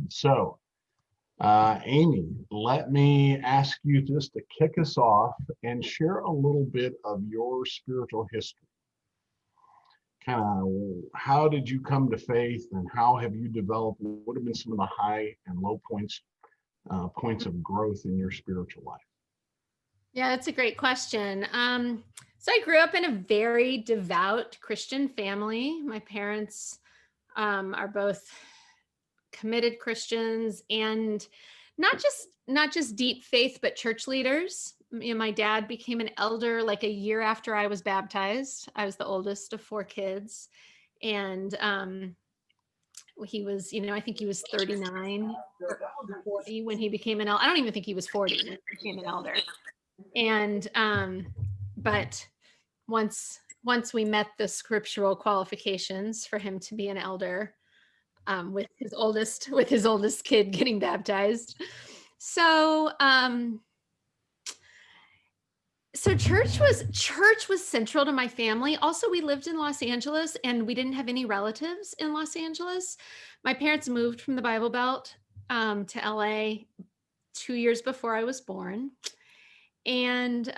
So, Amy, let me ask you just to kick us off and share a little bit of your spiritual history. Kind of how did you come to faith and how have you developed? What have been some of the high and low points of growth in your spiritual life? Yeah, that's a great question. So I grew up in a very devout Christian family. My parents are both committed Christians and not just deep faith, but church leaders. My dad became an elder like a year after I was baptized. I was the oldest of four kids, and he was, I think he was 39 or 40 when he became an elder. I don't even think he was 40 when he became an elder. And but once we met the scriptural qualifications for him to be an elder, with his oldest kid getting baptized. So so church was central to my family. Also, we lived in Los Angeles and we didn't have any relatives in Los Angeles. My parents moved from the Bible Belt to LA 2 years before I was born. And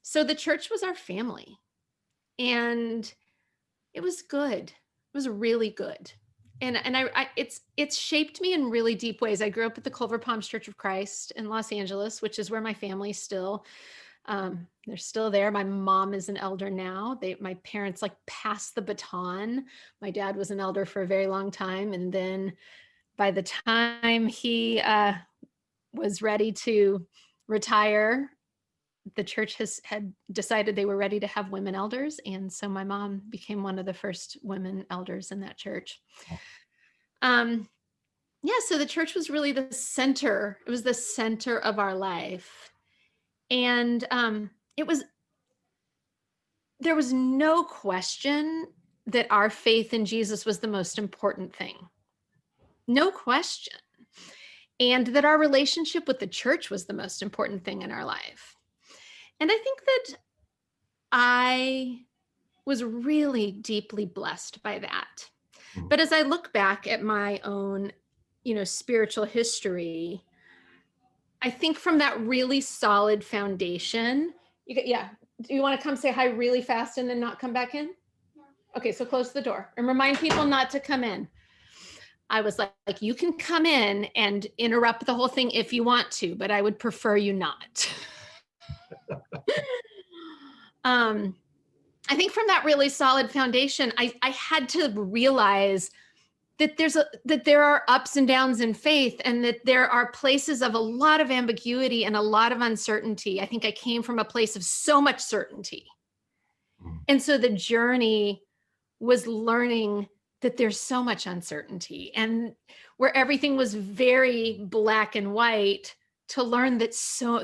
so the church was our family. And it was good. It was really good. And it's shaped me in really deep ways. I grew up at the Culver Palms Church of Christ in Los Angeles, which is where my family's still. They're still there. My mom is an elder now. My parents like passed the baton. My dad was an elder for a very long time, and then by the time he was ready to retire, the church had decided they were ready to have women elders. And so my mom became one of the first women elders in that church. Yeah, so the church was really the center. It was the center of our life. And there was no question that our faith in Jesus was the most important thing. No question. And that our relationship with the church was the most important thing in our life. And I think that I was really deeply blessed by that. But as I look back at my own, spiritual history, I think from that really solid foundation, yeah. Do you want to come say hi really fast and then not come back in? Okay, so close the door and remind people not to come in. I was like, you can come in and interrupt the whole thing if you want to, but I would prefer you not. I think from that really solid foundation, I had to realize that there are ups and downs in faith, and that there are places of a lot of ambiguity and a lot of uncertainty. I think I came from a place of so much certainty. And so the journey was learning that there's so much uncertainty, and where everything was very black and white, to learn that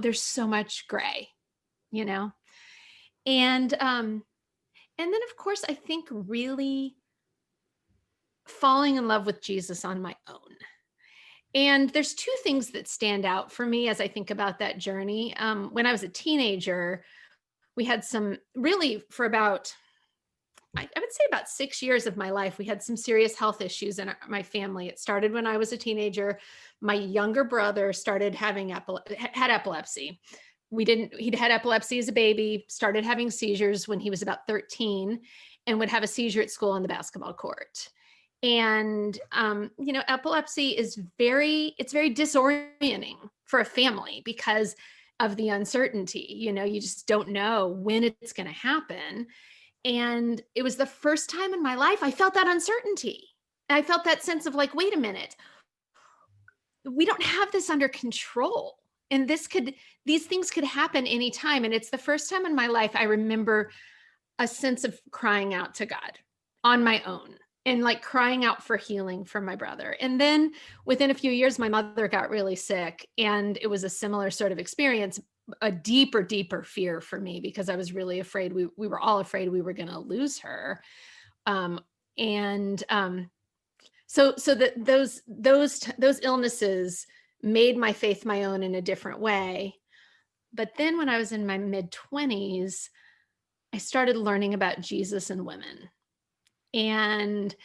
there's so much gray, and then of course I think really falling in love with Jesus on my own. And there's two things that stand out for me as I think about that journey. When I was a teenager, we had for about, I would say about 6 years of my life, we had some serious health issues in my family. It started when I was a teenager. My younger brother had epilepsy. He'd had epilepsy as a baby, started having seizures when he was about 13, and would have a seizure at school on the basketball court. And, epilepsy it's very disorienting for a family because of the uncertainty. You just don't know when it's going to happen. And it was the first time in my life I felt that uncertainty. I felt that sense of like, wait a minute, we don't have this under control. And these things could happen anytime. And it's the first time in my life I remember a sense of crying out to God on my own, and like crying out for healing from my brother. And then within a few years, my mother got really sick, and it was a similar sort of experience, a deeper fear for me, because I was really afraid. We were all afraid we were going to lose her. So that those illnesses made my faith my own in a different way. But then when I was in my mid-20s, I started learning about Jesus and women. And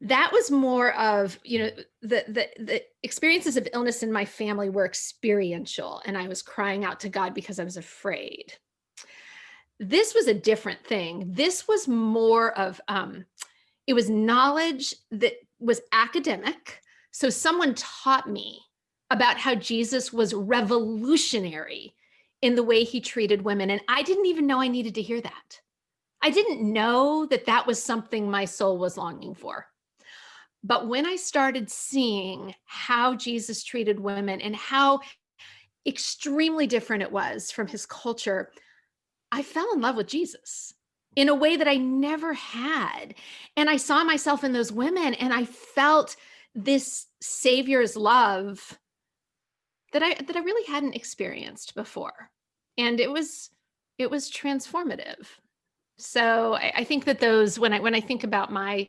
That was more of, the experiences of illness in my family were experiential, and I was crying out to God because I was afraid. This was a different thing. This was more of, it was knowledge that was academic. So someone taught me about how Jesus was revolutionary in the way he treated women. And I didn't even know I needed to hear that. I didn't know that that was something my soul was longing for. But when I started seeing how Jesus treated women and how extremely different it was from his culture, I fell in love with Jesus in a way that I never had. And I saw myself in those women, and I felt this Savior's love that I really hadn't experienced before. And it was transformative. So I think that those, when I think about my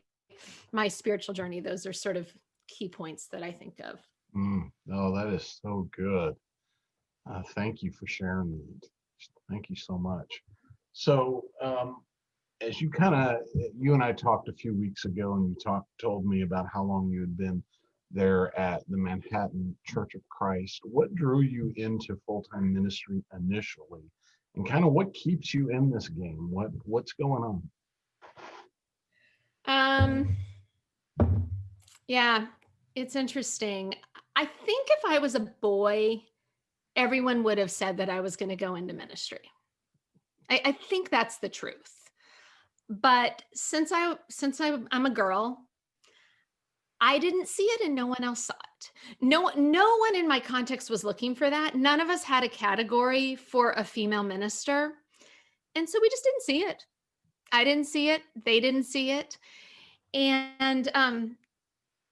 spiritual journey, those are sort of key points that I think of. No, that is so good. Thank you for sharing that. Thank you so much. So, as you and I talked a few weeks ago, and you told me about how long you had been there at the Manhattan Church of Christ. What drew you into full-time ministry initially, and kind of what keeps you in this game? What's going on? Um, yeah, it's interesting. I think if I was a boy, everyone would have said that I was going to go into ministry. I think that's the truth. But I'm a girl, I didn't see it and no one else saw it. No one in my context was looking for that. None of us had a category for a female minister. And so we just didn't see it. I didn't see it. They didn't see it. And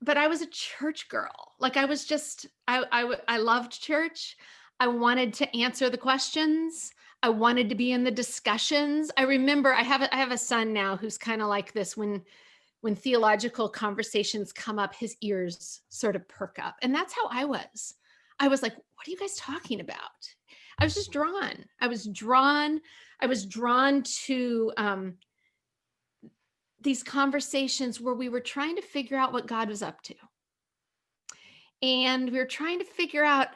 but I was a church girl. Like I was just I loved church. I wanted to answer the questions. I wanted to be in the discussions. I remember I have a son now who's kind of like this. When theological conversations come up, his ears sort of perk up. And that's how I was. I was like, what are you guys talking about? I was just drawn. I was drawn to these conversations where we were trying to figure out what God was up to. And we were trying to figure out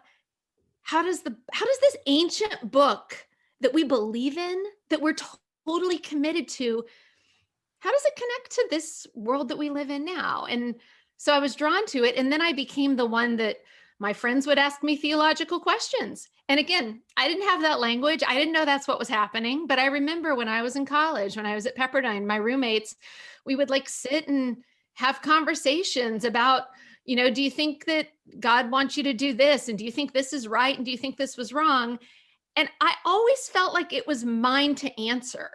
how does this ancient book that we believe in, that we're totally committed to, how does it connect to this world that we live in now? And so I was drawn to it. And then I became the one that my friends would ask me theological questions. And again, I didn't have that language. I didn't know that's what was happening. But I remember when I was in college, when I was at Pepperdine, my roommates, we would like sit and have conversations about, do you think that God wants you to do this? And do you think this is right? And do you think this was wrong? And I always felt like it was mine to answer.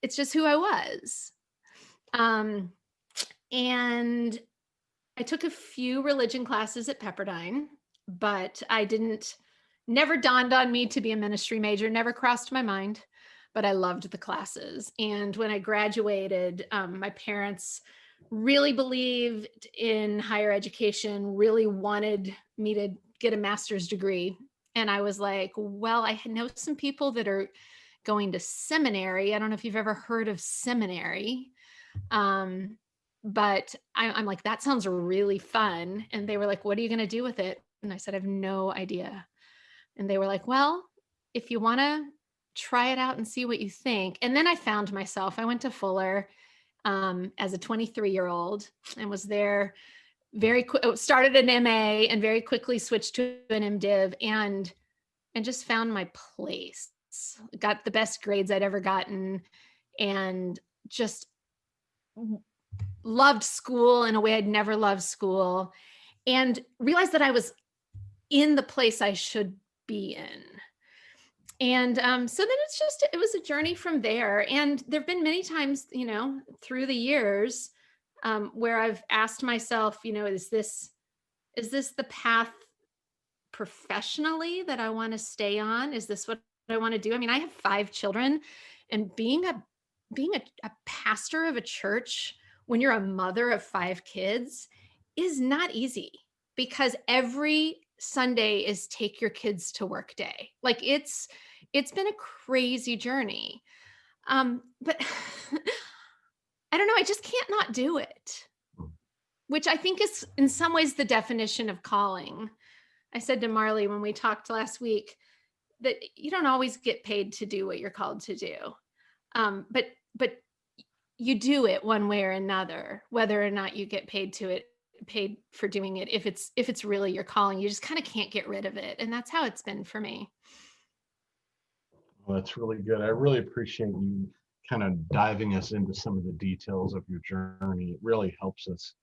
It's just who I was. And I took a few religion classes at Pepperdine, but never dawned on me to be a ministry major, never crossed my mind, but I loved the classes. And when I graduated, my parents really believed in higher education, really wanted me to get a master's degree. And I was like, well, I know some people that are going to seminary. I don't know if you've ever heard of seminary. But I'm like, that sounds really fun. And they were like, what are you going to do with it? And I said, I have no idea. And they were like, well, if you want to try it out and see what you think. And then I found myself, I went to Fuller as a 23-year-old and was there started an MA and very quickly switched to an MDiv and just found my place. Got the best grades I'd ever gotten and just loved school in a way I'd never loved school and realized that I was in the place I should be in. And so then it was a journey from there. And there've been many times, through the years where I've asked myself, is this the path professionally that I want to stay on? Is this what I want to do? I mean, I have 5 children, and being a pastor of a church when you're a mother of 5 kids is not easy because every Sunday is take your kids to work day. Like it's been a crazy journey. But I don't know, I just can't not do it, which I think is in some ways the definition of calling. I said to Marley when we talked last week that you don't always get paid to do what you're called to do. But you do it one way or another, whether or not you get paid for doing it. If it's really your calling, you just kind of can't get rid of it. And that's how it's been for me. Well, that's really good. I really appreciate you kind of diving us into some of the details of your journey. It really helps us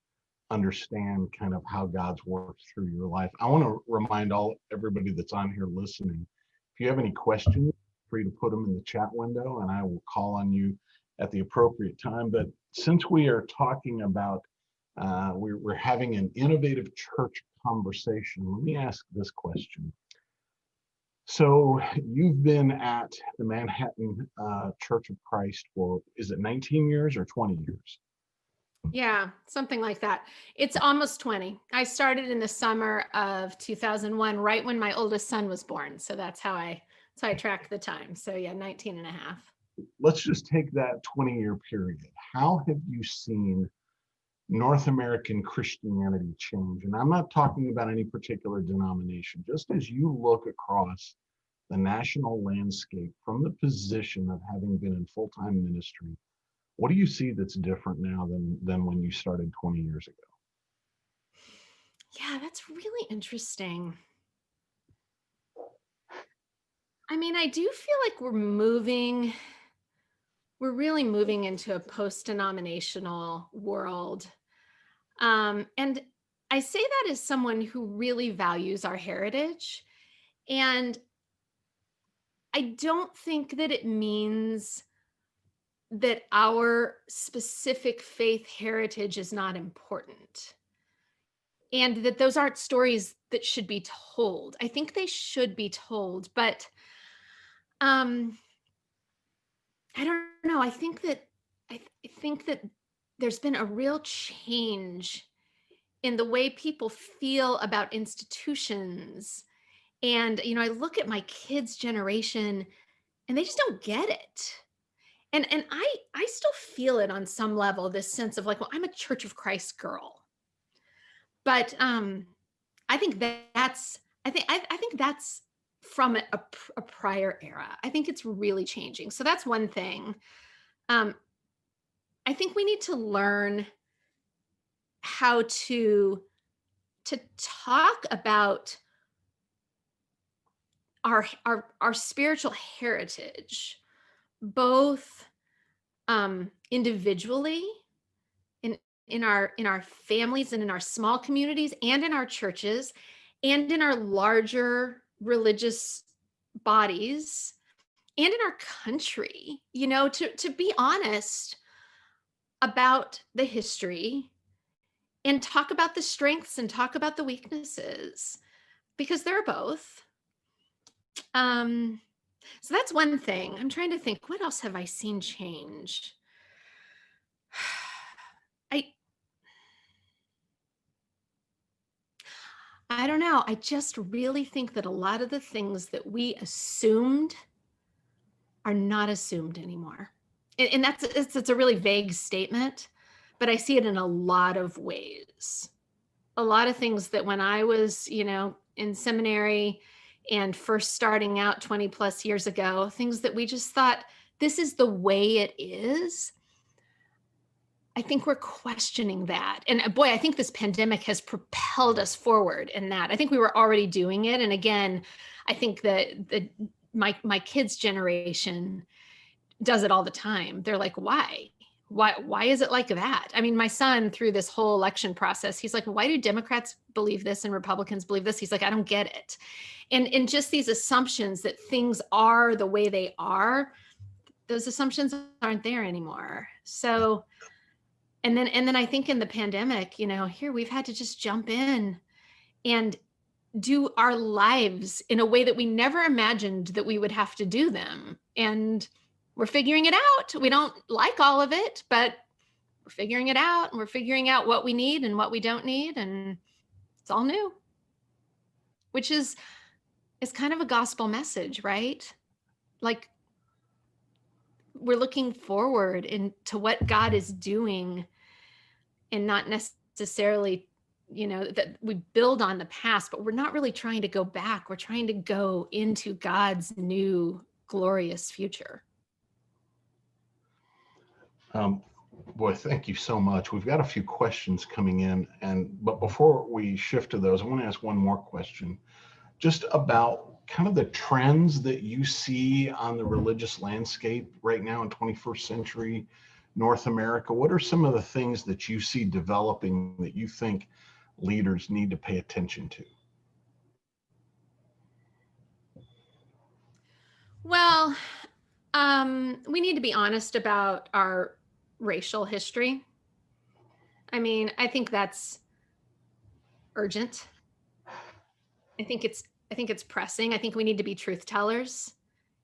understand kind of how God's worked through your life. I want to remind everybody that's on here listening, if you have any questions, feel free to put them in the chat window and I will call on you at the appropriate time. But since we are talking about, we're having an innovative church conversation, let me ask this question. So you've been at the Manhattan Church of Christ for, is it 19 years or 20 years? Yeah, something like that. It's almost 20. I started in the summer of 2001, right when my oldest son was born. So that's how I track the time. So yeah, 19 and a half. Let's just take that 20-year period. How have you seen North American Christianity change? And I'm not talking about any particular denomination, just as you look across the national landscape from the position of having been in full-time ministry, what do you see that's different now than when you started 20 years ago? Yeah, that's really interesting. I mean, I do feel like we're really moving into a post-denominational world. And I say that as someone who really values our heritage. And I don't think that it means that our specific faith heritage is not important and that those aren't stories that should be told. I think they should be told, but um I don't know. I think that there's been a real change in the way people feel about institutions. And I look at my kids' generation and they just don't get it. And I still feel it on some level, this sense of like, well, I'm a Church of Christ girl. But I think I think that's from a prior era. I think it's really changing. So that's one thing. Um, I think we need to learn how to talk about our spiritual heritage, both individually in our families and in our small communities and in our churches and in our larger religious bodies and in our country, to be honest about the history and talk about the strengths and talk about the weaknesses because there are both. Um, so that's one thing. I'm trying to think, what else have I seen change? I I don't know. I just really think that a lot of the things that we assumed are not assumed anymore. And it's a really vague statement, but I see it in a lot of ways. A lot of things that when I was, in seminary and first starting out 20 plus years ago, things that we just thought this is the way it is. I think we're questioning that. And boy, I think this pandemic has propelled us forward in that. I think we were already doing it. And again, I think that my kids' generation does it all the time. They're like, why? Why is it like that? I mean, my son through this whole election process, he's like, why do Democrats believe this and Republicans believe this? He's like, I don't get it. And just these assumptions that things are the way they are, those assumptions aren't there anymore. So and then I think in the pandemic, here we've had to just jump in and do our lives in a way that we never imagined that we would have to do them. And we're figuring it out. We don't like all of it, but we're figuring it out and we're figuring out what we need and what we don't need. And it's all new, which is kind of a gospel message, right? Like we're looking forward into what God is doing, and not necessarily, that we build on the past, but we're not really trying to go back. We're trying to go into God's new glorious future. Um, Boy, thank you so much. We've got a few questions coming in, but before we shift to those, I want to ask one more question, just about kind of the trends that you see on the religious landscape right now in 21st century North America. What are some of the things that you see developing that you think leaders need to pay attention to? Well, we need to be honest about our racial history. I mean, I think that's urgent. I think it's pressing. I think we need to be truth tellers,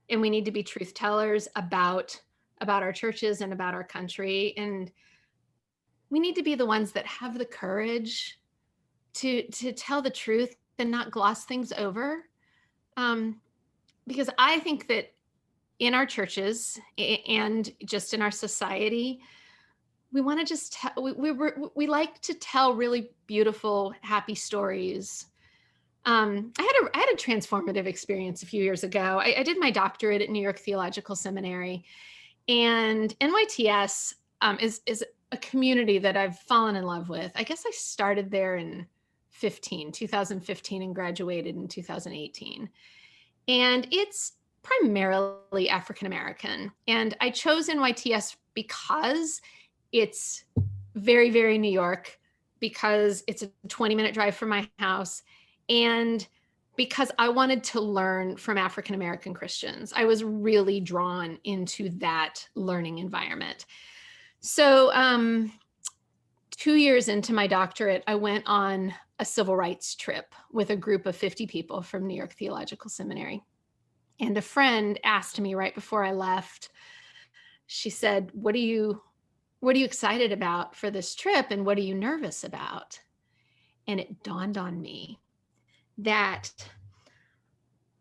and we need to be truth tellers about our churches and about our country, and we need to be the ones that have the courage to tell the truth and not gloss things over. Um, because I think that in our churches and just in our society, we want to just tell, we like to tell really beautiful, happy stories. I had a transformative experience a few years ago. I did my doctorate at New York Theological Seminary, and NYTS is a community that I've fallen in love with. I guess I started there in 2015, and graduated in 2018. And it's primarily African American. And I chose NYTS because it's very, very New York, because it's a 20-minute drive from my house, and because I wanted to learn from African American Christians. I was really drawn into that learning environment. So, 2 years into my doctorate, I went on a civil rights trip with a group of 50 people from New York Theological Seminary. And a friend asked me right before I left, she said, what are you excited about for this trip, and what are you nervous about? And it dawned on me that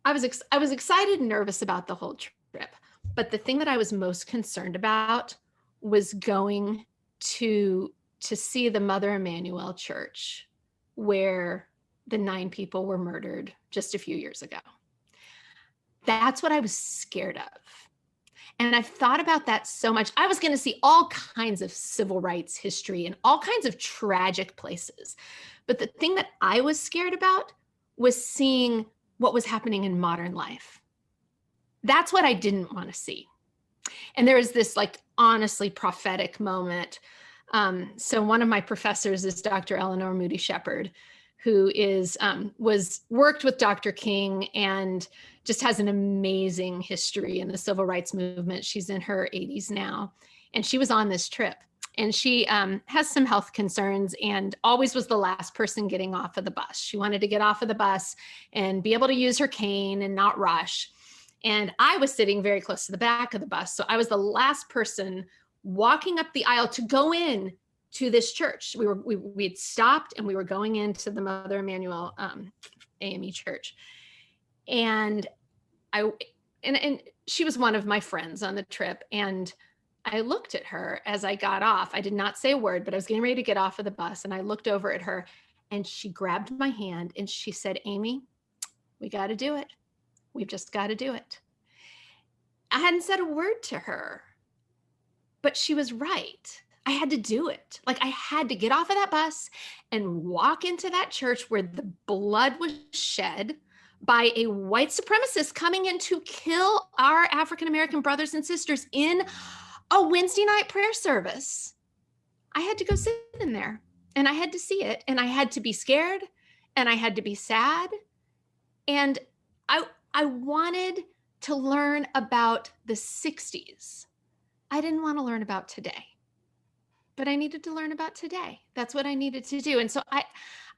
I was excited and nervous about the whole trip, but the thing that I was most concerned about was going to see the Mother Emanuel Church, where the 9 people were murdered just a few years ago. That's what I was scared of. And I've thought about that so much. I was going to see all kinds of civil rights history in all kinds of tragic places. But the thing that I was scared about was seeing what was happening in modern life. That's what I didn't want to see. And there was this like honestly prophetic moment. So one of my professors is Dr. Eleanor Moody Shepherd, who was worked with Dr. King and just has an amazing history in the civil rights movement. She's in her 80s now, and she was on this trip. And she has some health concerns and always was the last person getting off of the bus. She wanted to get off of the bus and be able to use her cane and not rush. And I was sitting very close to the back of the bus. So I was the last person walking up the aisle to go in to this church. We had stopped and we were going into the Mother Emanuel AME church. And and she was one of my friends on the trip. And I looked at her as I got off. I did not say a word, but I was getting ready to get off of the bus. And I looked over at her, and she grabbed my hand and she said, "Amy, we got to do it. We've just got to do it." I hadn't said a word to her, but she was right. I had to do it. Like, I had to get off of that bus and walk into that church where the blood was shed by a white supremacist coming in to kill our African American brothers and sisters in a Wednesday night prayer service. I had to go sit in there, and I had to see it, and I had to be scared, and I had to be sad. And I wanted to learn about the 60s. I didn't want to learn about today, but I needed to learn about today. That's what I needed to do. And so I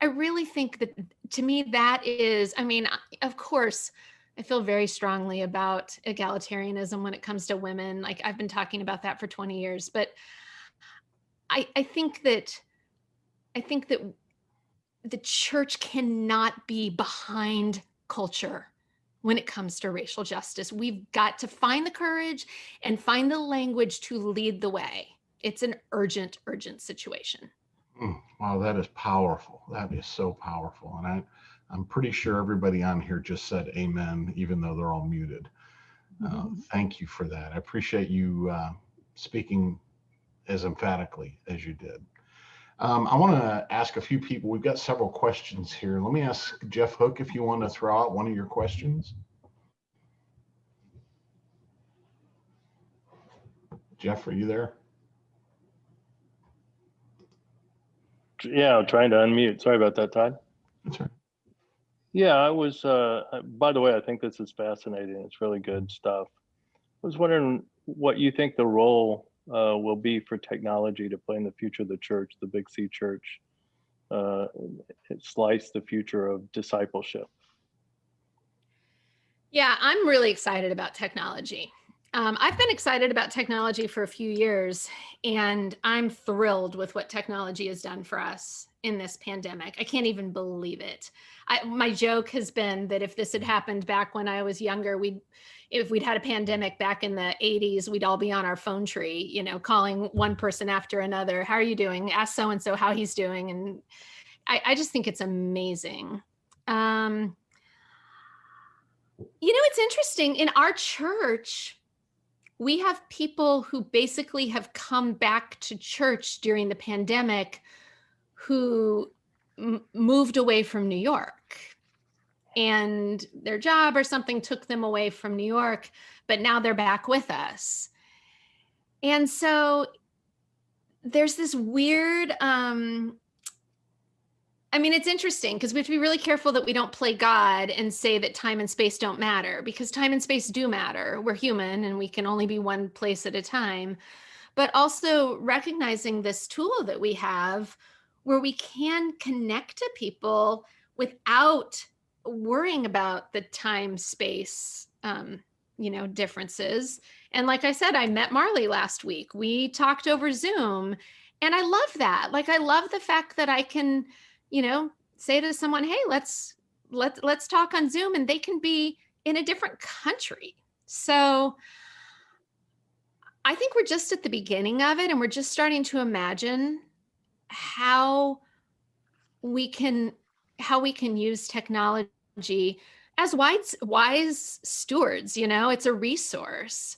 really think that, to me, that is, I mean, of course, I feel very strongly about egalitarianism when it comes to women. Like, I've been talking about that for 20 years, but I think that the church cannot be behind culture. when it comes to racial justice. We've got to find the courage and find the language to lead the way. It's an urgent, urgent situation. Wow, that is powerful. That is so powerful. And I'm pretty sure everybody on here just said amen, even though they're all muted. Thank you for that. I appreciate you speaking as emphatically as you did. I want to ask a few people. We've got several questions here. Let me ask Jeff Hook if you want to throw out one of your questions. Jeff, are you there? Yeah, I'm trying to unmute. Sorry about that, Todd. That's right. Yeah, I was, by the way, I think this is fascinating. It's really good stuff. I was wondering what you think the role will be for technology to play in the future of the church, the Big C church, slice the future of discipleship. Yeah, I'm really excited about technology. I've been excited about technology for a few years, and I'm thrilled with what technology has done for us in this pandemic. I can't even believe it. My joke has been that if this had happened back when I was younger, if we'd had a pandemic back in the 80s, we'd all be on our phone tree, you know, calling one person after another. How are you doing? Ask so-and-so how he's doing. And I just think it's amazing. You know, it's interesting. In our church, we have people who basically have come back to church during the pandemic who moved away from New York, and their job or something took them away from New York, but now they're back with us. And so there's this weird, I mean, it's interesting because we have to be really careful that we don't play God and say that time and space don't matter, because time and space do matter. We're human and we can only be one place at a time. But also recognizing this tool that we have where we can connect to people without worrying about the time space, differences. And like I said, I met Marley last week. We talked over Zoom, and I love that. Like, I love the fact that I can, say to someone, hey, let's talk on Zoom, and they can be in a different country. So I think we're just at the beginning of it, and we're just starting to imagine how we can use technology as wise stewards. It's a resource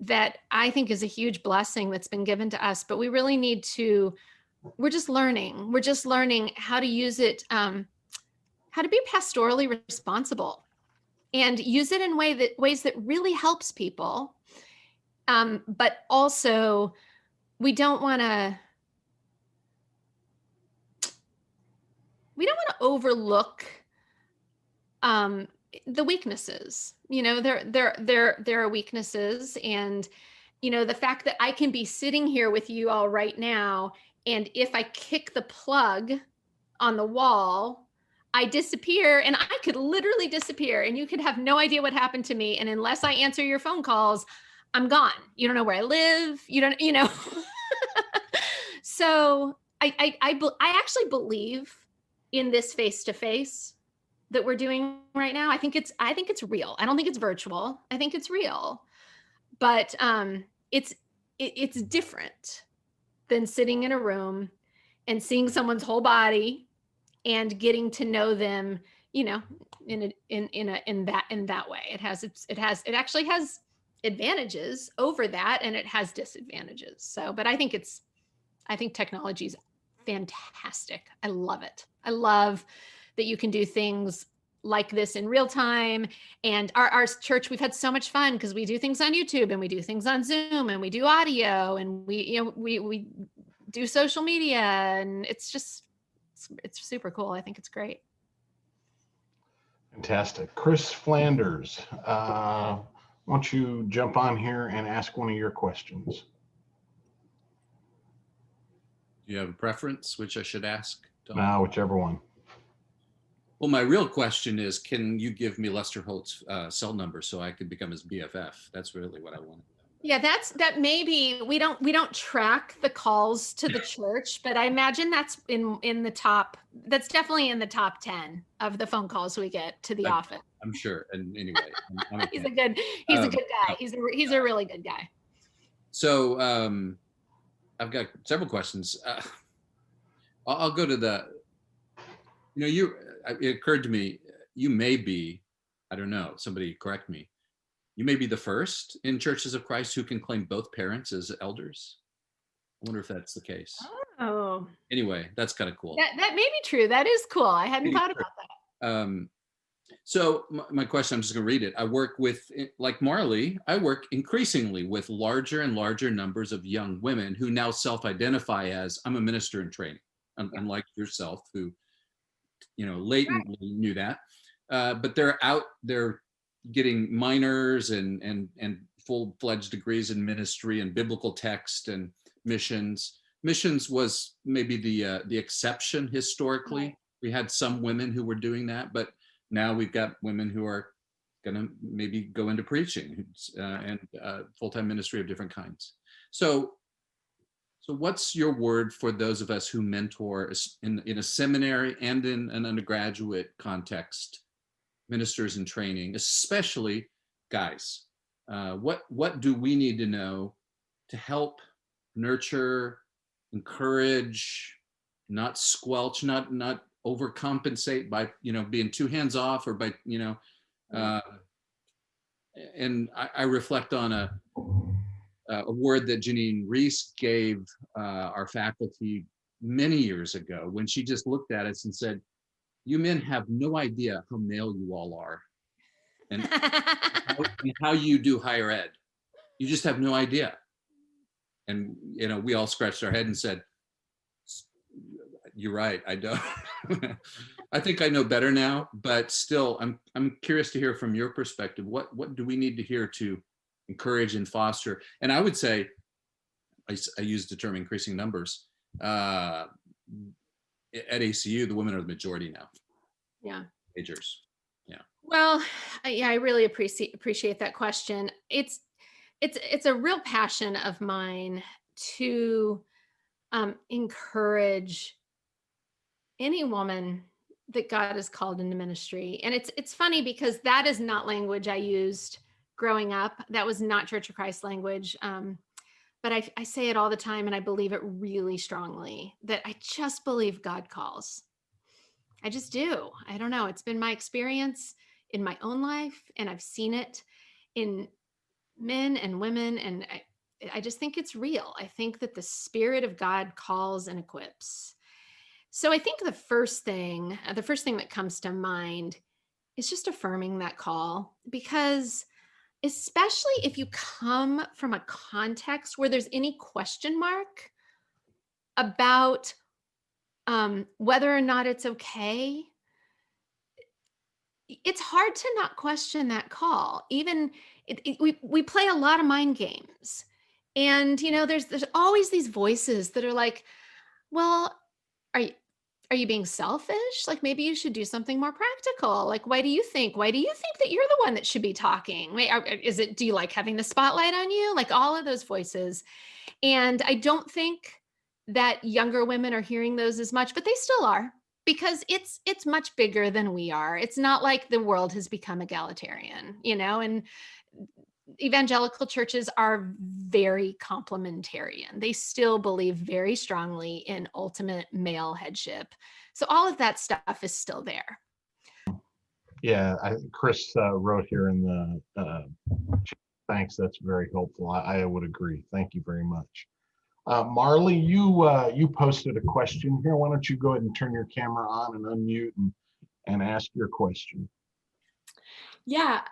that I think is a huge blessing that's been given to us, but we really need to, we're just learning how to use it, how to be pastorally responsible and use it in ways that really helps people. But also we don't want to overlook the weaknesses. There are weaknesses, and the fact that I can be sitting here with you all right now, and if I kick the plug on the wall, I disappear, and I could literally disappear, and you could have no idea what happened to me. And unless I answer your phone calls, I'm gone. You don't know where I live. So I actually believe in this face-to-face that we're doing right now. I think it's real. I don't think it's virtual. I think it's real. But it's different than sitting in a room and seeing someone's whole body and getting to know them, in that way. It actually has advantages over that, and it has disadvantages. So, but I think technology is fantastic. I love it. I love that you can do things like this in real time. And our church, we've had so much fun because we do things on YouTube, and we do things on Zoom, and we do audio, and we do social media, and it's super cool. I think it's great. Fantastic. Chris Flanders, why don't you jump on here and ask one of your questions? Do you have a preference which I should ask? Whichever one. Well, my real question is, can you give me Lester Holt's cell number so I can become his BFF? That's really what I want. Yeah, that maybe we don't track the calls to the church, but I imagine that's in the top, that's definitely in the top 10 of the phone calls we get to the I'm, office. I'm sure. And anyway, I'm okay. He's a good guy. He's a really good guy. So I've got several questions. I'll go to it occurred to me, you may be, I don't know, somebody correct me. You may be the first in Churches of Christ who can claim both parents as elders. I wonder if that's the case. Oh, Anyway, that's kind of cool. that may be true. That is cool. I hadn't thought about that. So my question, I'm just going to read it. I work with, like Marley, I work increasingly with larger and larger numbers of young women who now self-identify as, I'm a minister in training, unlike yourself, who, latently knew that. But they're getting minors and full-fledged degrees in ministry and biblical text and missions. Missions was maybe the exception historically. Right. We had some women who were doing that, but now we've got women who are going to maybe go into preaching and full-time ministry of different kinds. So what's your word for those of us who mentor in a seminary and in an undergraduate context, ministers in training, especially guys? What do we need to know to help nurture, encourage, not squelch, not overcompensate by being too hands off or by and I reflect on a word that Janine Reese gave our faculty many years ago when she just looked at us and said, "You men have no idea how male you all are, and how you do higher ed. You just have no idea." And we all scratched our head and said, "You're right, I don't." I think I know better now, but still, I'm curious to hear from your perspective. What do we need to hear to encourage and foster? And I would say, I use the term increasing numbers. At ACU, the women are the majority now. Yeah. Majors. Yeah. Well, yeah, I really appreciate that question. It's a real passion of mine to encourage any woman that God has called into ministry. And it's funny because that is not language I used growing up. That was not Church of Christ language. But I say it all the time, and I believe it really strongly, that I just believe God calls. I just do. I don't know. It's been my experience in my own life, and I've seen it in men and women, and I just think it's real. I think that the Spirit of God calls and equips. So I think the first thing that comes to mind is just affirming that call, because especially if you come from a context where there's any question mark about whether or not it's okay, it's hard to not question that call. Even we play a lot of mind games, and there's always these voices that are like, well, are you being selfish? Like, maybe you should do something more practical. Like, why do you think that you're the one that should be talking? Wait, do you like having the spotlight on you? Like, all of those voices. And I don't think that younger women are hearing those as much, but they still are, because it's much bigger than we are. It's not like the world has become egalitarian, and evangelical churches are very complementarian. They still believe very strongly in ultimate male headship. So all of that stuff is still there. Yeah, Chris wrote here in the thanks. That's very helpful. I would agree. Thank you very much. Marley, you posted a question here. Why don't you go ahead and turn your camera on and unmute and ask your question? Yeah,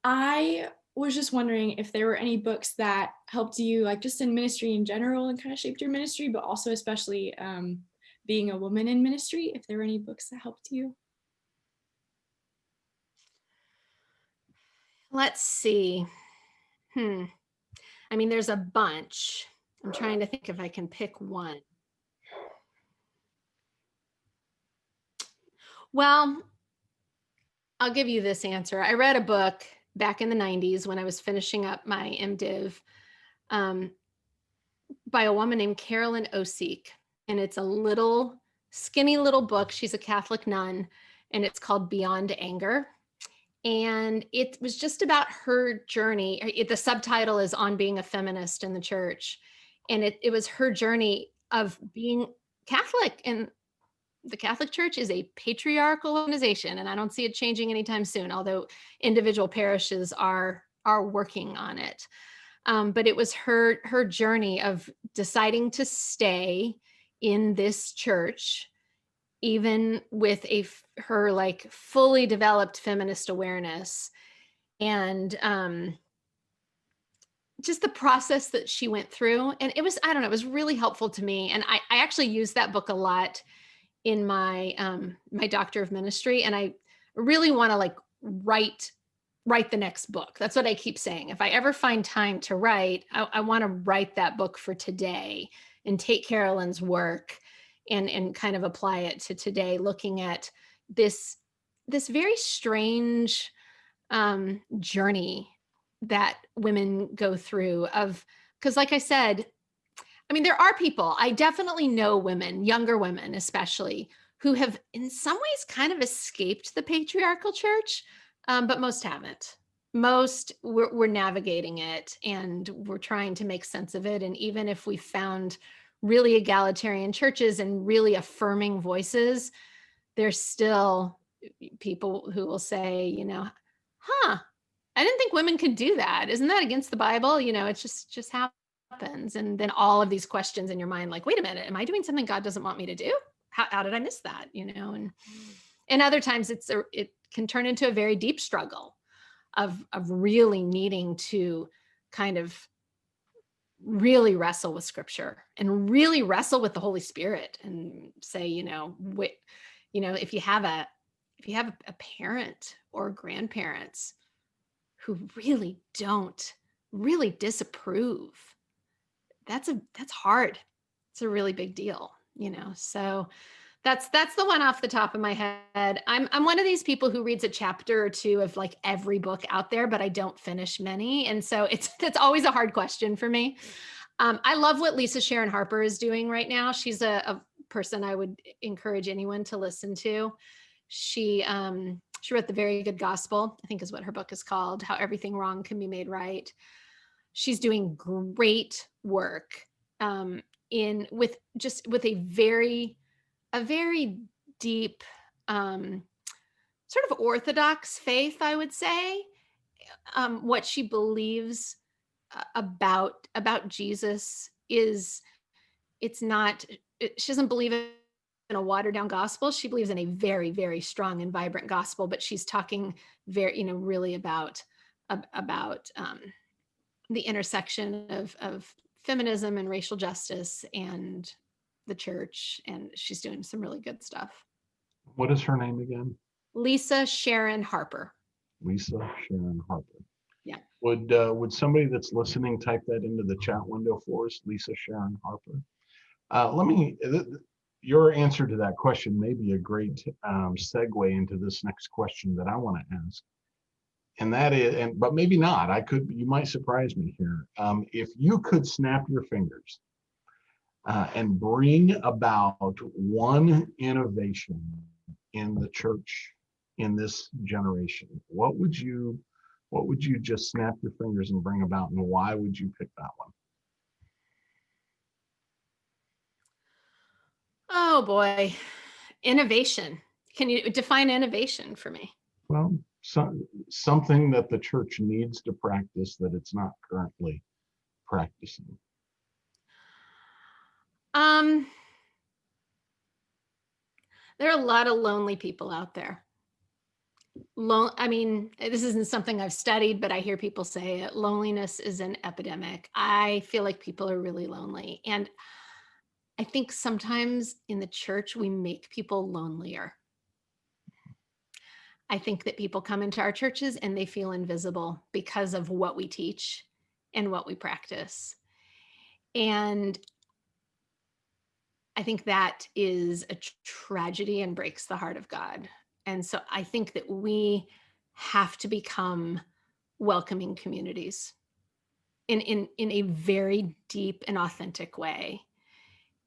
I was just wondering if there were any books that helped you, like just in ministry in general and kind of shaped your ministry, but also especially being a woman in ministry, if there were any books that helped you. Let's see. I mean, there's a bunch. I'm trying to think if I can pick one. Well, I'll give you this answer. I read a book back in the 90s when I was finishing up my MDiv, um, by a woman named Carolyn Osiek. And it's a little skinny little book. She's a Catholic nun, and it's called Beyond Anger. And it was just about her journey. The subtitle is On Being a Feminist in the Church. And it was her journey of being Catholic. And the Catholic Church is a patriarchal organization, and I don't see it changing anytime soon, although individual parishes are working on it. But it was her journey of deciding to stay in this church, even with her like fully developed feminist awareness, and just the process that she went through. And it was, I don't know, it was really helpful to me. And I actually used that book a lot in my my Doctor of Ministry, and I really want to like write the next book. That's what I keep saying. If I ever find time to write, I want to write that book for today and take Carolyn's work and kind of apply it to today, looking at this very strange journey that women go through of, because like I said, I mean, there are people, I definitely know women, younger women especially, who have in some ways kind of escaped the patriarchal church, but most haven't. Most we're navigating it, and we're trying to make sense of it. And even if we found really egalitarian churches and really affirming voices, there's still people who will say, you know, huh, I didn't think women could do that. Isn't that against the Bible? You know, it's just happens. And then all of these questions in your mind, like, wait a minute, am I doing something God doesn't want me to do? How did I miss that? You know, and other times it can turn into a very deep struggle of really needing to kind of really wrestle with scripture and really wrestle with the Holy Spirit and say, you know, if you have a parent or grandparents who really disapprove, that's hard. It's a really big deal, you know. So that's the one off the top of my head. I'm one of these people who reads a chapter or two of like every book out there, but I don't finish many. And so that's always a hard question for me. I love what Lisa Sharon Harper is doing right now. She's a person I would encourage anyone to listen to. She wrote The Very Good Gospel, I think is what her book is called, How Everything Wrong Can Be Made Right. She's doing great work with a very deep sort of orthodox faith, I would say. What she believes about Jesus is, it's not, she doesn't believe in a watered down gospel. She believes in a very, very strong and vibrant gospel, but she's talking really about the intersection of feminism and racial justice and the church. And she's doing some really good stuff. What is her name again? Lisa Sharon Harper. Lisa Sharon Harper. Yeah. Would somebody that's listening type that into the chat window for us? Lisa Sharon Harper. Your answer to that question may be a great segue into this next question that I want to ask. And that is, but maybe not. You might surprise me here. If you could snap your fingers and bring about one innovation in the church in this generation, what would you just snap your fingers and bring about, and why would you pick that one? Oh boy, innovation. Can you define innovation for me? Well, something that the church needs to practice that it's not currently practicing. There are a lot of lonely people out there. I mean, this isn't something I've studied, but I hear people say it. Loneliness is an epidemic. I feel like people are really lonely. And I think sometimes in the church, we make people lonelier. I think that people come into our churches and they feel invisible because of what we teach and what we practice. And I think that is a tragedy and breaks the heart of God. And so I think that we have to become welcoming communities in a very deep and authentic way.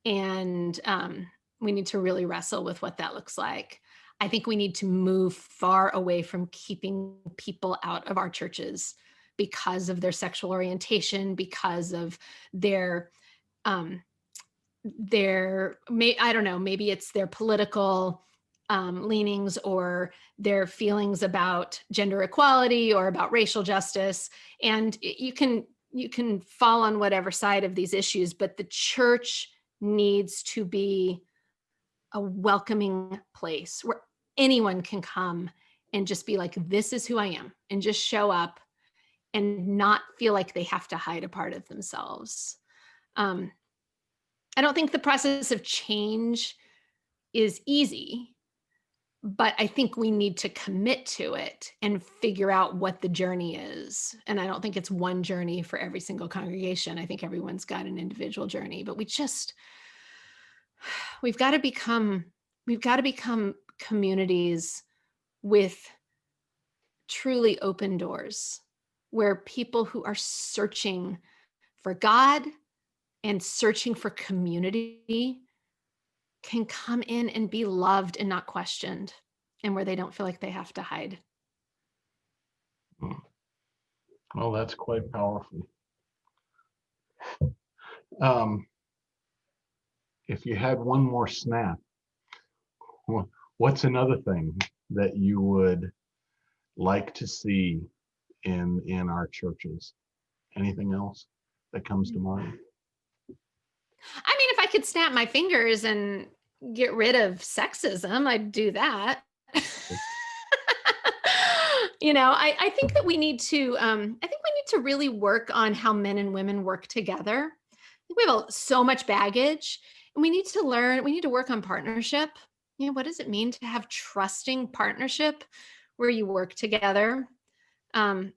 And we need to really wrestle with what that looks like. I think we need to move far away from keeping people out of our churches because of their sexual orientation, because of their I don't know, maybe it's their political leanings or their feelings about gender equality or about racial justice. And you can fall on whatever side of these issues, but the church needs to be a welcoming place where anyone can come and just be like, this is who I am, and just show up and not feel like they have to hide a part of themselves. I don't think the process of change is easy, but I think we need to commit to it and figure out what the journey is. And I don't think it's one journey for every single congregation. I think everyone's got an individual journey, but we've got to become communities with truly open doors, where people who are searching for God and searching for community can come in and be loved and not questioned, and where they don't feel like they have to hide. Well, that's quite powerful. If you had one more snap, what's another thing that you would like to see in our churches? Anything else that comes to mind? I mean, if I could snap my fingers and get rid of sexism, I'd do that. I think that we need to really work on how men and women work together. I think we have so much baggage, and we need to work on partnership. What does it mean to have trusting partnership where you work together? I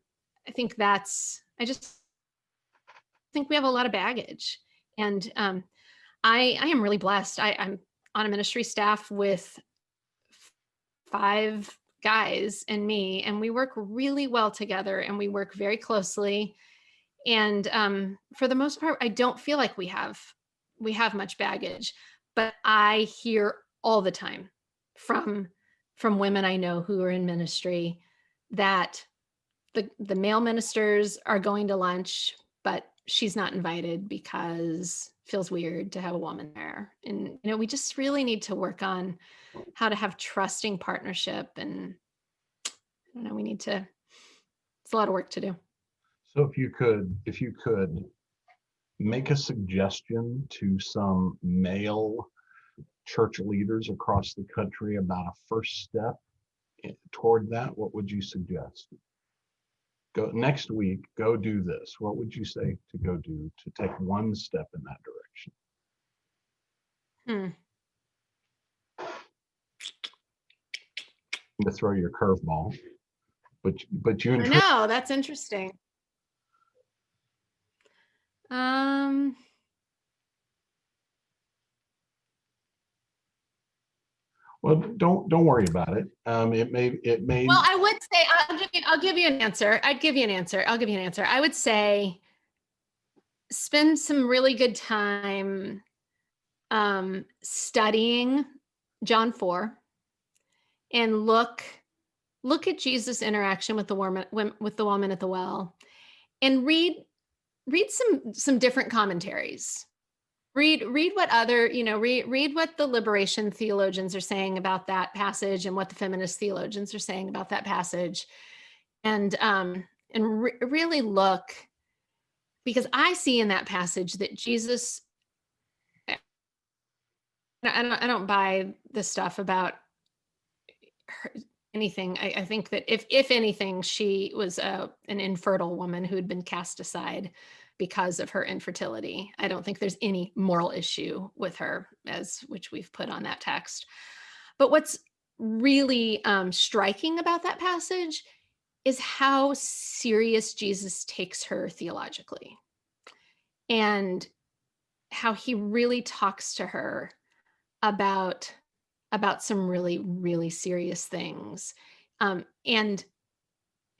just think we have a lot of baggage. And I am really blessed. I'm on a ministry staff with 5 guys and me, and we work really well together, and we work very closely. And for the most part, I don't feel like we have much baggage, but I hear all the time from women I know who are in ministry that the male ministers are going to lunch, but she's not invited because it feels weird to have a woman there. And we just really need to work on how to have trusting partnership. And I don't know, it's a lot of work to do. So if you could make a suggestion to some male church leaders across the country about a first step toward that, what would you suggest? Go next week, go do this. What would you say to go do to take one step in that direction? To throw your curveball, but you know that's interesting. Well, don't worry about it. It may. Well, I would say I'll give you an answer. I'll give you an answer. I would say spend some really good time studying John 4 and look at Jesus' interaction with the woman at the well, and read some different commentaries. Read what other, read what the liberation theologians are saying about that passage, and what the feminist theologians are saying about that passage. And really look, because I see in that passage that Jesus, I don't buy the stuff about anything. I think that if anything, she was an infertile woman who had been cast aside because of her infertility. I don't think there's any moral issue with her, which we've put on that text. But what's really striking about that passage is how serious Jesus takes her theologically, and how he really talks to her about some really, really serious things. And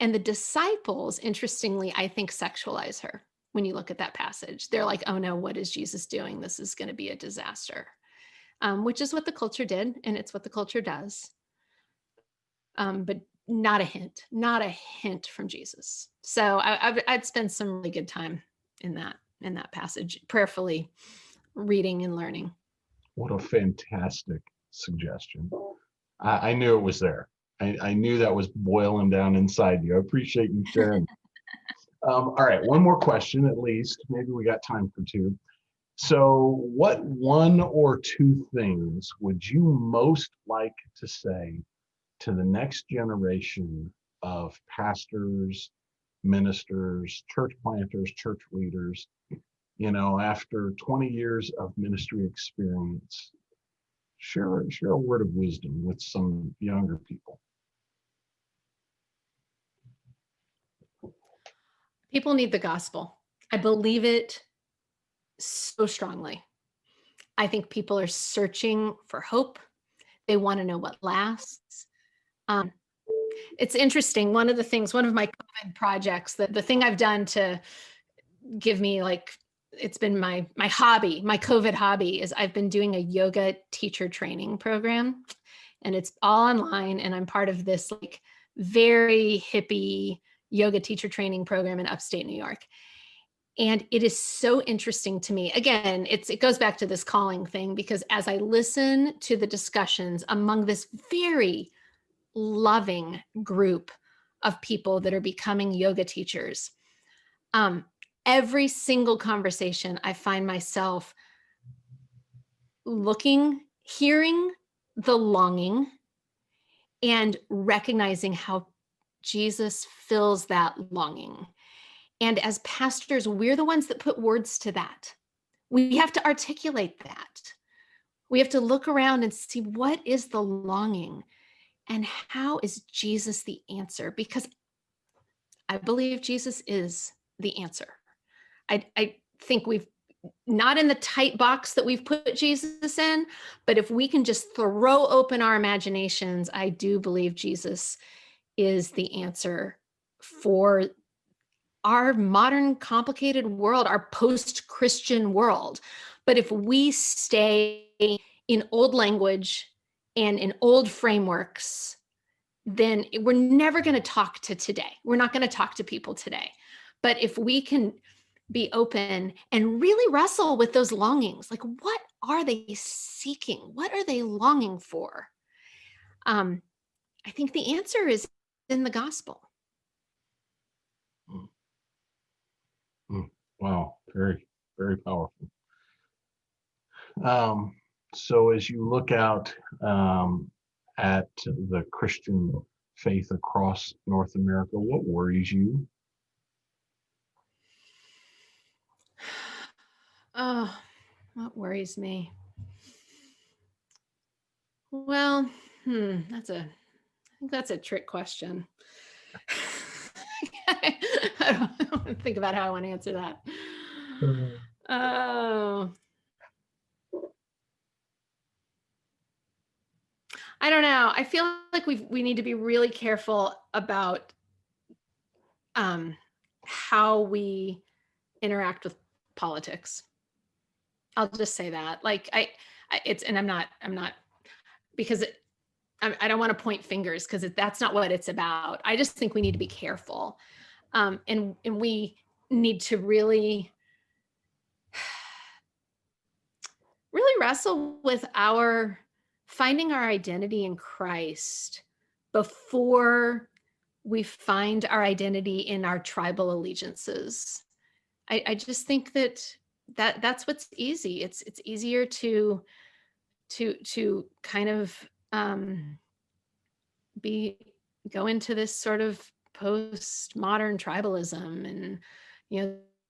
And the disciples, interestingly, I think sexualize her. When you look at that passage, they're like, oh no, what is Jesus doing? This is going to be a disaster, which is what the culture did. And it's what the culture does. But not a hint from Jesus. So I'd spend some really good time in that passage, prayerfully reading and learning. What a fantastic suggestion. I knew it was there. I knew that was boiling down inside you. I appreciate you sharing. All right, one more question at least. Maybe we got time for two. So what one or two things would you most like to say to the next generation of pastors, ministers, church planters, church leaders, after 20 years of ministry experience? Share a word of wisdom with some younger people. People need the gospel. I believe it so strongly. I think people are searching for hope. They want to know what lasts. It's interesting. One of my COVID projects, the thing I've done to give me it's been my hobby, my COVID hobby, is I've been doing a yoga teacher training program, and it's all online. And I'm part of this very hippie yoga teacher training program in upstate New York. And it is so interesting to me. Again, it goes back to this calling thing, because as I listen to the discussions among this very loving group of people that are becoming yoga teachers, every single conversation, I find myself hearing the longing and recognizing how Jesus fills that longing. And as pastors, we're the ones that put words to that. We have to articulate that. We have to look around and see, what is the longing and how is Jesus the answer? Because I believe Jesus is the answer. I think we've not in the tight box that we've put Jesus in, but if we can just throw open our imaginations, I do believe Jesus is the answer for our modern, complicated world, our post-Christian world. But if we stay in old language and in old frameworks, then we're never going to talk to today. We're not going to talk to people today. But if we can be open and really wrestle with those longings, what are they seeking? What are they longing for? I think the answer is in the gospel. Wow, very, very powerful. So as you look out at the Christian faith across North America, what worries you? Oh, what worries me? Well, I think that's a trick question. I don't think about how I want to answer that. Oh, I don't know. I feel like we need to be really careful about how we interact with politics. I'll just say that. I'm not because I don't want to point fingers, because that's not what it's about. I just think we need to be careful, and we need to really wrestle with finding our identity in Christ before we find our identity in our tribal allegiances. I just think that's what's easy. It's easier to kind of go into this sort of postmodern tribalism, and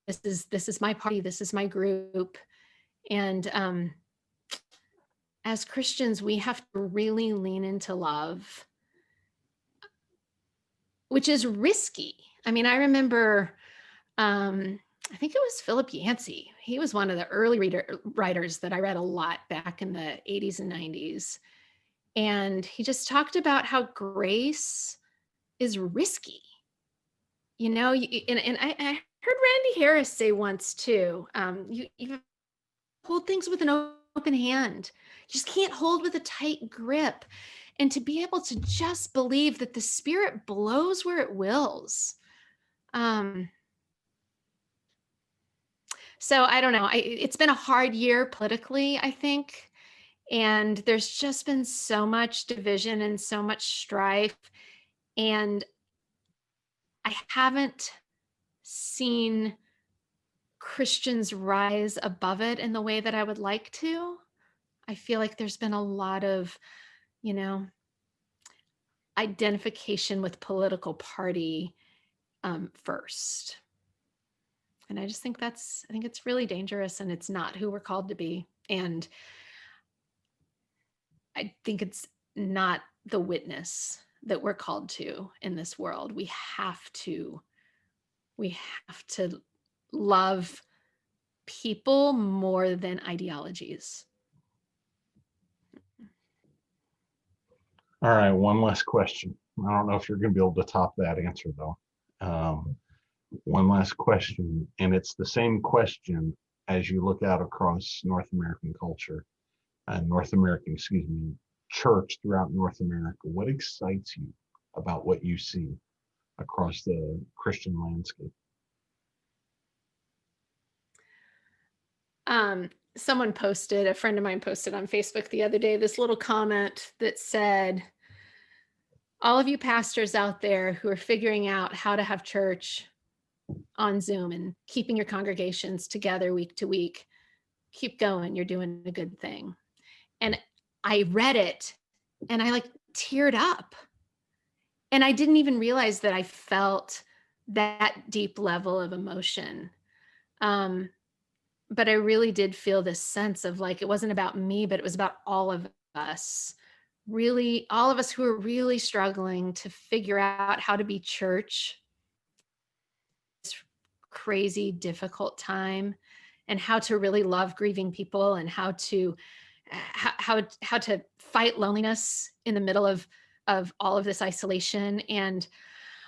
this is my party, this is my group. And as Christians, we have to really lean into love, which is risky. I mean, I remember, I think it was Philip Yancey. He was one of the early writers that I read a lot back in the 80s and 90s. And he just talked about how grace is risky. I heard Randy Harris say once too, you hold things with an open hand. You just can't hold with a tight grip. And to be able to just believe that the Spirit blows where it wills. So I don't know. It's been a hard year politically, I think. And there's just been so much division and so much strife. And I haven't seen Christians rise above it in the way that I would like to. I feel like there's been a lot of, identification with political party first. And I just think I think it's really dangerous, and it's not who we're called to be. And I think it's not the witness that we're called to in this world. We have to love people more than ideologies. All right, one last question. I don't know if you're going to be able to top that answer, though. One last question, and it's the same question as you look out across North American culture, church throughout North America. What excites you about what you see across the Christian landscape? A friend of mine posted on Facebook the other day, this little comment that said, all of you pastors out there who are figuring out how to have church on Zoom and keeping your congregations together week to week, keep going. You're doing a good thing. And I read it and I teared up. And I didn't even realize that I felt that deep level of emotion. But I really did feel this sense of it wasn't about me, but it was about all of us. Really, all of us who are really struggling to figure out how to be church this crazy, difficult time, and how to really love grieving people, and how to fight loneliness in the middle of all of this isolation. And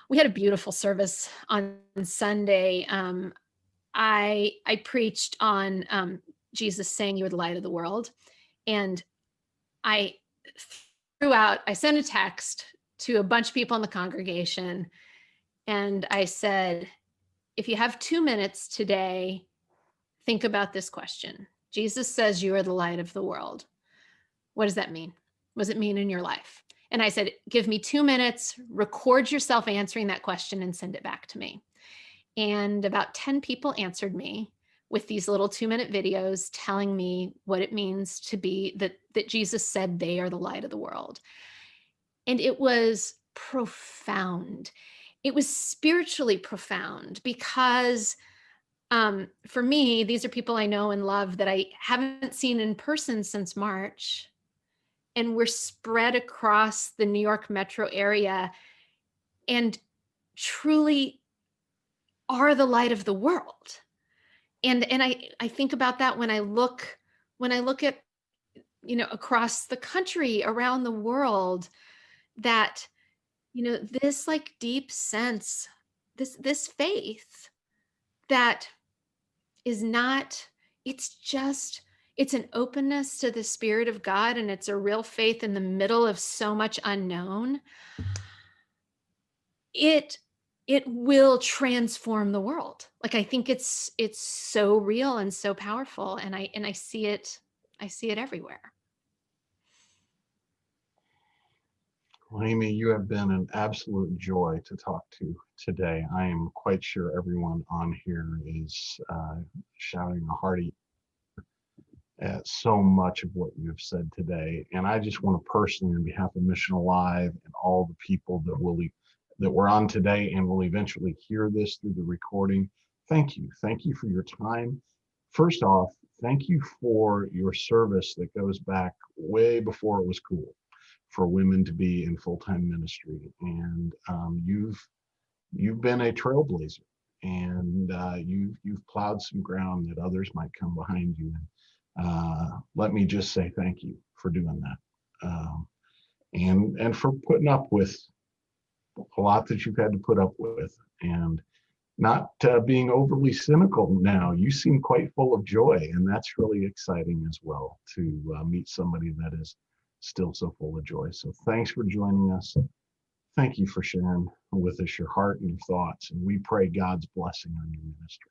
we had a beautiful service on Sunday. I preached on Jesus saying, "You are the light of the world," and I sent a text to a bunch of people in the congregation, and I said, if you have 2 minutes today, think about this question. Jesus says you are the light of the world. What does that mean? What does it mean in your life? And I said, give me 2 minutes, record yourself answering that question and send it back to me. And about 10 people answered me with these little 2-minute videos telling me what it means to be that Jesus said they are the light of the world. And it was profound. It was spiritually profound because for me, these are people I know and love that I haven't seen in person since March. And we're spread across the New York metro area and truly are the light of the world. And I think about that when I look at, across the country, around the world, that, this deep sense, this faith that is not, it's an openness to the Spirit of God, and it's a real faith in the middle of so much unknown. It will transform the world. I think it's so real and so powerful, and I see it everywhere. Well, Amy, you have been an absolute joy to talk to today. I am quite sure everyone on here is shouting a hearty at so much of what you have said today. And I just want to personally, on behalf of Mission Alive and all the people that were on today and will eventually hear this through the recording, thank you. Thank you for your time. First off, thank you for your service that goes back way before it was cool for women to be in full-time ministry. And you've been a trailblazer, and you've plowed some ground that others might come behind you. Let me just say thank you for doing that, and for putting up with a lot that you've had to put up with, and not being overly cynical now. You seem quite full of joy, and that's really exciting as well, to meet somebody that is still so full of joy. So thanks for joining us. Thank you for sharing with us your heart and your thoughts, and we pray God's blessing on your ministry.